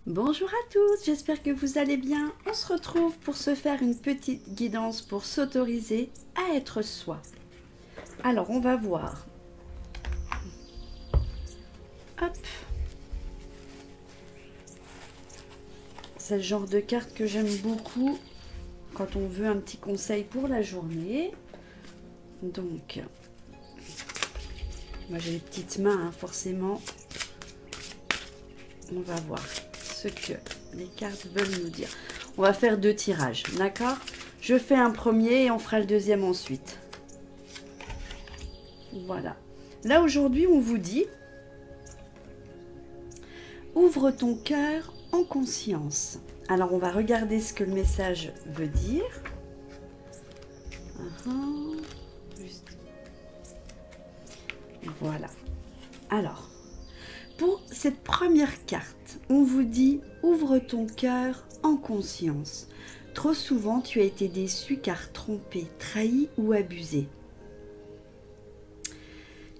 Bonjour à tous, j'espère que vous allez bien. On se retrouve pour se faire une petite guidance pour s'autoriser à être soi. Alors, on va voir. Hop. C'est le genre de carte que j'aime beaucoup quand on veut un petit conseil pour la journée. Donc, moi j'ai les petites mains, hein, forcément. On va voir ce que les cartes veulent nous dire. On va faire 2 tirages, d'accord? Je fais un premier et on fera le deuxième ensuite. Voilà. Là aujourd'hui, on vous dit ouvre ton cœur en conscience. Alors on va regarder ce que le message veut dire. Voilà. Alors, pour cette première carte, on vous dit ouvre ton cœur en conscience. Trop souvent, tu as été déçu car trompé, trahi ou abusé.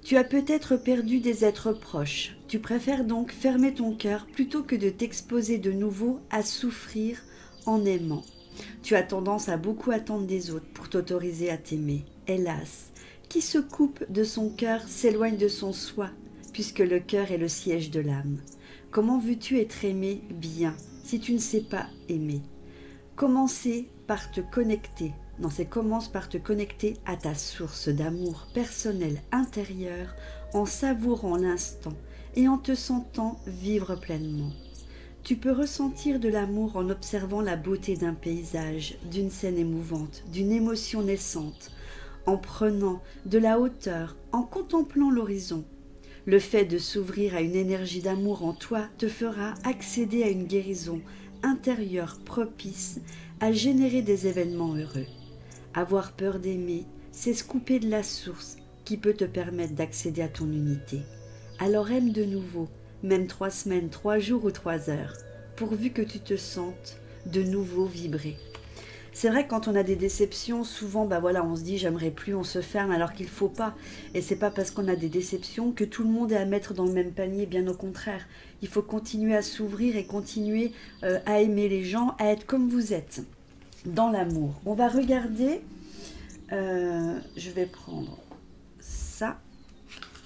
Tu as peut-être perdu des êtres proches. Tu préfères donc fermer ton cœur plutôt que de t'exposer de nouveau à souffrir en aimant. Tu as tendance à beaucoup attendre des autres pour t'autoriser à t'aimer. Hélas, qui se coupe de son cœur s'éloigne de son soi, puisque le cœur est le siège de l'âme. Comment veux-tu être aimé bien si tu ne sais pas aimer? Commence par te connecter à ta source d'amour personnel intérieur en savourant l'instant et en te sentant vivre pleinement. Tu peux ressentir de l'amour en observant la beauté d'un paysage, d'une scène émouvante, d'une émotion naissante, en prenant de la hauteur, en contemplant l'horizon. Le fait de s'ouvrir à une énergie d'amour en toi te fera accéder à une guérison intérieure propice à générer des événements heureux. Avoir peur d'aimer, c'est se couper de la source qui peut te permettre d'accéder à ton unité. Alors aime de nouveau, même 3 semaines, 3 jours ou 3 heures, pourvu que tu te sentes de nouveau vibrer. C'est vrai que quand on a des déceptions, souvent on se dit j'aimerais plus, on se ferme alors qu'il ne faut pas. Et c'est pas parce qu'on a des déceptions que tout le monde est à mettre dans le même panier, bien au contraire. Il faut continuer à s'ouvrir et continuer à aimer les gens, à être comme vous êtes, dans l'amour. On va regarder, je vais prendre ça,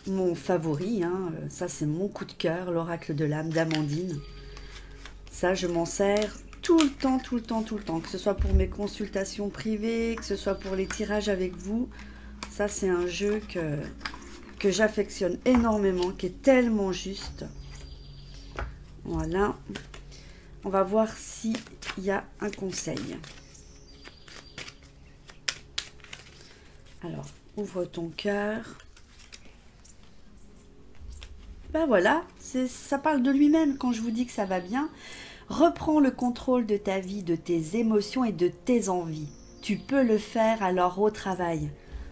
mon favori, ça c'est mon coup de cœur, l'oracle de l'âme d'Amandine. Ça je m'en sers tout le temps, que ce soit pour mes consultations privées, que ce soit pour les tirages avec vous. Ça, c'est un jeu que j'affectionne énormément, qui est tellement juste. Voilà. On va voir s'il y a un conseil. Alors, ouvre ton cœur. Ben voilà, ça parle de lui-même quand je vous dis que ça va bien. Reprends le contrôle de ta vie, de tes émotions et de tes envies. Tu peux le faire, alors au travail.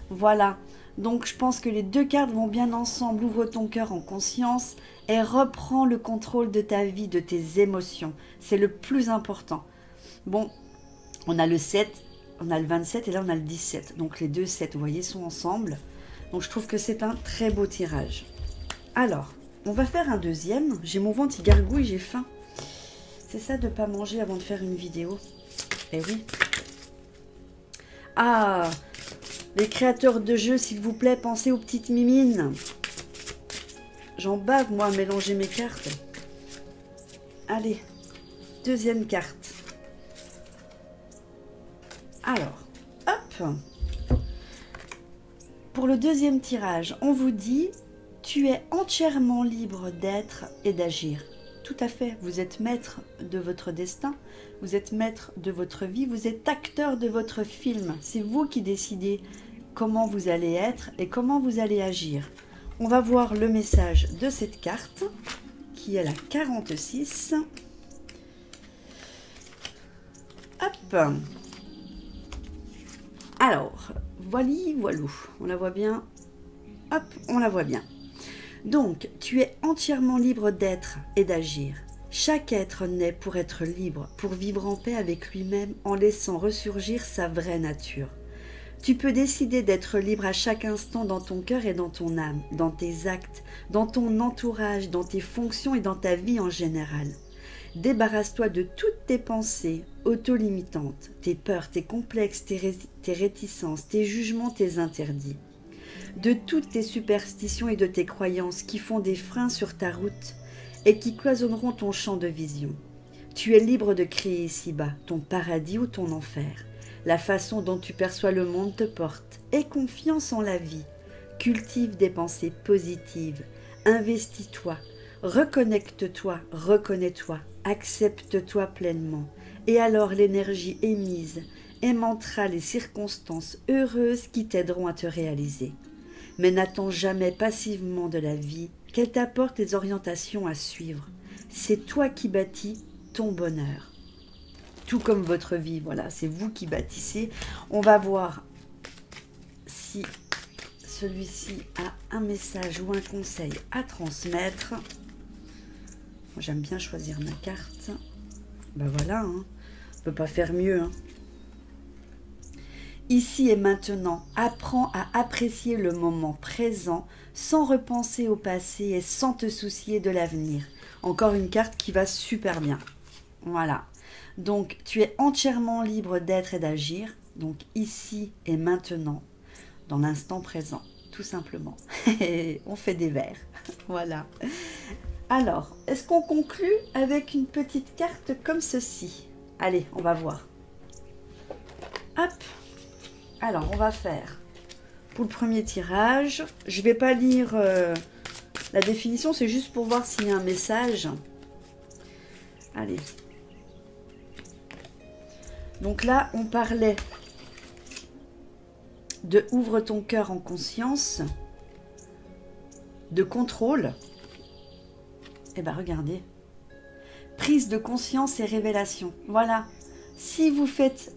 Voilà, donc je pense que les 2 cartes vont bien ensemble. Ouvre ton cœur en conscience et reprends le contrôle de ta vie, de tes émotions. C'est le plus important. Bon, on a le 7, on a le 27 et là on a le 17. Donc les 2 7, vous voyez, sont ensemble. Donc je trouve que c'est un très beau tirage. Alors, on va faire un deuxième. J'ai mon ventre qui gargouille, j'ai faim. C'est ça de ne pas manger avant de faire une vidéo. Eh oui. Ah, les créateurs de jeux, s'il vous plaît, pensez aux petites mimines. J'en bave, moi, à mélanger mes cartes. Allez, deuxième carte. Alors, hop. Pour le deuxième tirage, on vous dit « Tu es entièrement libre d'être et d'agir ». Tout à fait, vous êtes maître de votre destin, vous êtes maître de votre vie, vous êtes acteur de votre film. C'est vous qui décidez comment vous allez être et comment vous allez agir. On va voir le message de cette carte, qui est la 46. Hop. Alors, voilou, on la voit bien. Hop, on la voit bien. Donc, tu es entièrement libre d'être et d'agir. Chaque être naît pour être libre, pour vivre en paix avec lui-même en laissant ressurgir sa vraie nature. Tu peux décider d'être libre à chaque instant dans ton cœur et dans ton âme, dans tes actes, dans ton entourage, dans tes fonctions et dans ta vie en général. Débarrasse-toi de toutes tes pensées auto-limitantes, tes peurs, tes complexes, tes réticences, tes jugements, tes interdits. De toutes tes superstitions et de tes croyances qui font des freins sur ta route et qui cloisonneront ton champ de vision. Tu es libre de créer ici-bas ton paradis ou ton enfer. La façon dont tu perçois le monde te porte. Aie confiance en la vie. Cultive des pensées positives. Investis-toi. Reconnecte-toi. Reconnais-toi. Accepte-toi pleinement. Et alors l'énergie émise aimantera les circonstances heureuses qui t'aideront à te réaliser. Mais n'attends jamais passivement de la vie qu'elle t'apporte les orientations à suivre. C'est toi qui bâtis ton bonheur. Tout comme votre vie, voilà, c'est vous qui bâtissez. On va voir si celui-ci a un message ou un conseil à transmettre. Moi, j'aime bien choisir ma carte. Ben voilà, hein. On ne peut pas faire mieux. Hein. Ici et maintenant, apprends à apprécier le moment présent sans repenser au passé et sans te soucier de l'avenir. Encore une carte qui va super bien. Voilà. Donc, tu es entièrement libre d'être et d'agir. Donc, ici et maintenant, dans l'instant présent, tout simplement. On fait des vers. Voilà. Alors, est-ce qu'on conclut avec une petite carte comme ceci? Allez, on va voir. Hop. Alors, on va faire pour le premier tirage. Je ne vais pas lire la définition, c'est juste pour voir s'il y a un message. Allez. Donc là, on parlait de ouvre ton cœur en conscience, de contrôle. Eh bien, regardez. Prise de conscience et révélation. Voilà. Si vous faites,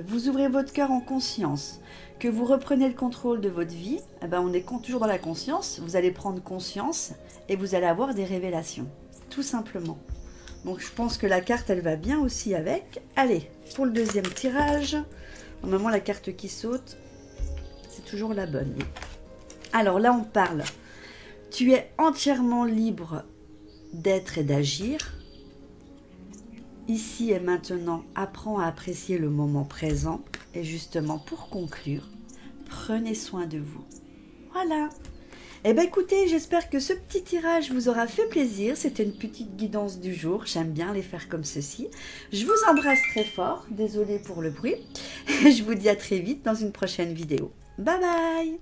vous ouvrez votre cœur en conscience, que vous reprenez le contrôle de votre vie, eh ben on est toujours dans la conscience, vous allez prendre conscience et vous allez avoir des révélations, tout simplement. Donc je pense que la carte, elle va bien aussi avec. Allez, pour le deuxième tirage, normalement la carte qui saute, c'est toujours la bonne. Alors là, on parle, tu es entièrement libre d'être et d'agir. Ici et maintenant, apprends à apprécier le moment présent. Et justement, pour conclure, prenez soin de vous. Voilà. Eh bien, écoutez, j'espère que ce petit tirage vous aura fait plaisir. C'était une petite guidance du jour. J'aime bien les faire comme ceci. Je vous embrasse très fort. Désolée pour le bruit. Je vous dis à très vite dans une prochaine vidéo. Bye bye.